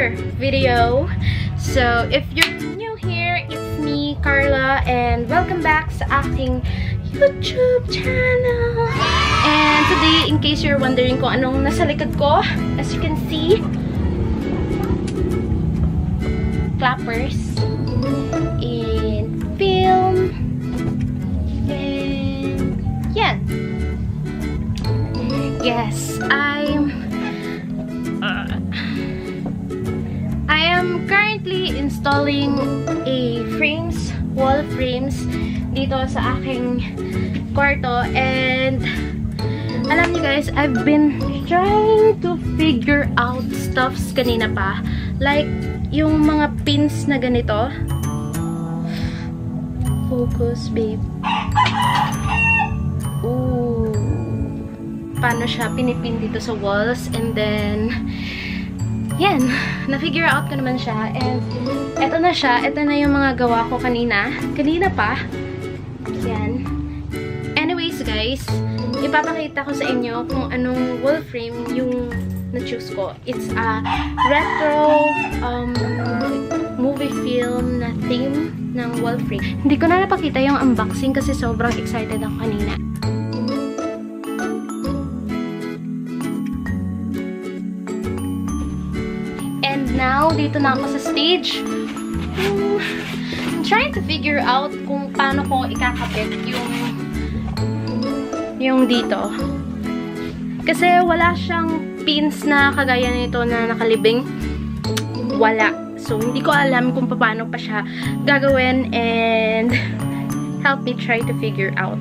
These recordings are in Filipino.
another video. So, if you're new here, it's me, Carla, and welcome back sa aking YouTube channel. And today, in case you're wondering kung anong nasa likod ko, as you can see, clappers and film and yan. Yes, I am currently installing wall frames dito sa aking kwarto, and alam niyo guys, I've been trying to figure out stuffs kanina pa, like yung mga pins na ganito. Focus, babe. Ooh. Paano siya pinipin dito sa walls, and then yan, na-figure out ko naman siya, and eto na siya. Eto na yung mga gawa ko kanina pa. Yan. Anyways guys, ipapakita ko sa inyo kung anong wall frame yung na-choose ko. It's a retro movie film na theme ng wall frame. Hindi ko na napakita yung unboxing kasi sobrang excited ako kanina. And now, dito na ako sa stage. I'm trying to figure out kung paano ko ikakapit yung dito. Kasi wala siyang pins na kagaya nito na nakalibing. Wala. So, hindi ko alam kung paano pa siya gagawin, and help me try to figure out.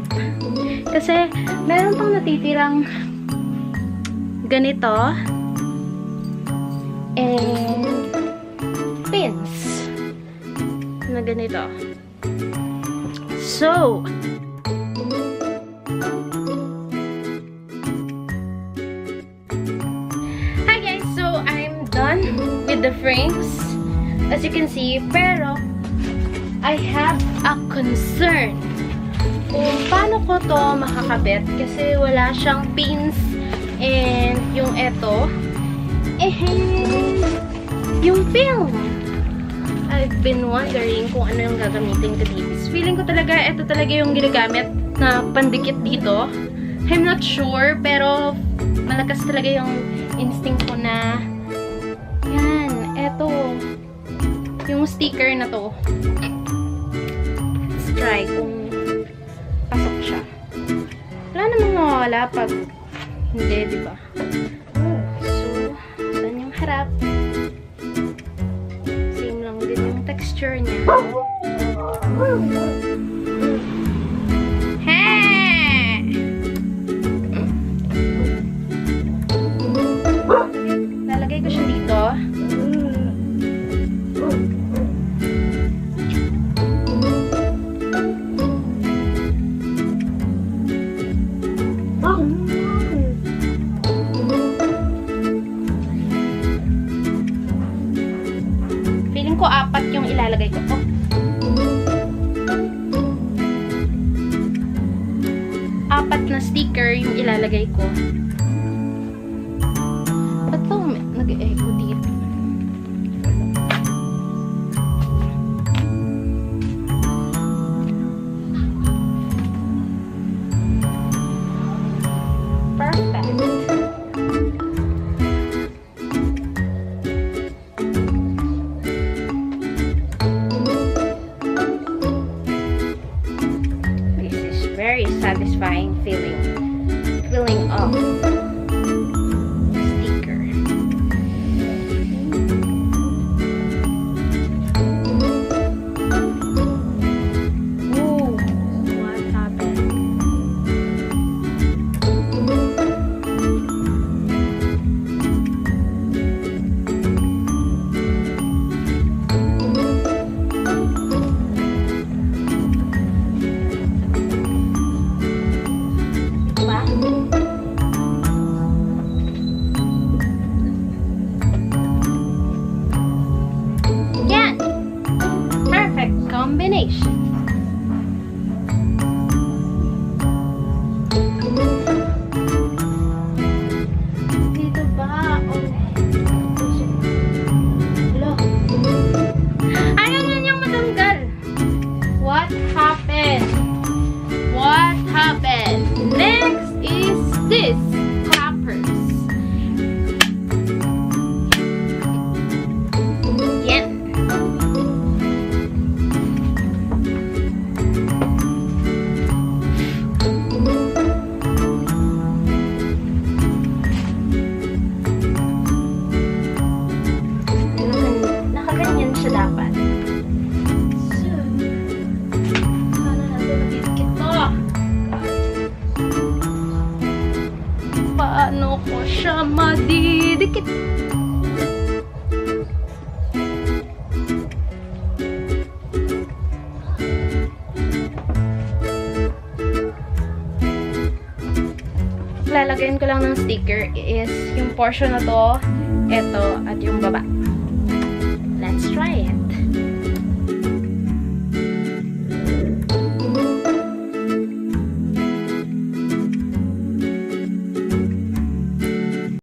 Kasi, meron pang natitirang ganito and pins na ganito. So, hi guys! So, I'm done with the frames, as you can see, pero I have a concern kung paano ko to makakabit kasi wala siyang pins, and yung eto, yung film. I've been wondering kung ano yung gagamitin ko dito. Feeling ko talaga, ito talaga yung ginagamit na pandikit dito. I'm not sure, pero malakas talaga yung instinct ko na yan, eto. Yung sticker na to. Let's try kung pasok siya. Wala namang mawawala pag hindi, diba? Harap. Same lang din yung texture niya. Lalagay ko siya dito. Feeling ko apat yung ilalagay ko. Oh. Apat na sticker yung ilalagay ko. Ba't to nag-echo dito? Perfect. Very satisfying feeling of ko siya madidikit. Lalagayin ko lang ng sticker is yung portion na to, eto, at yung baba. Let's try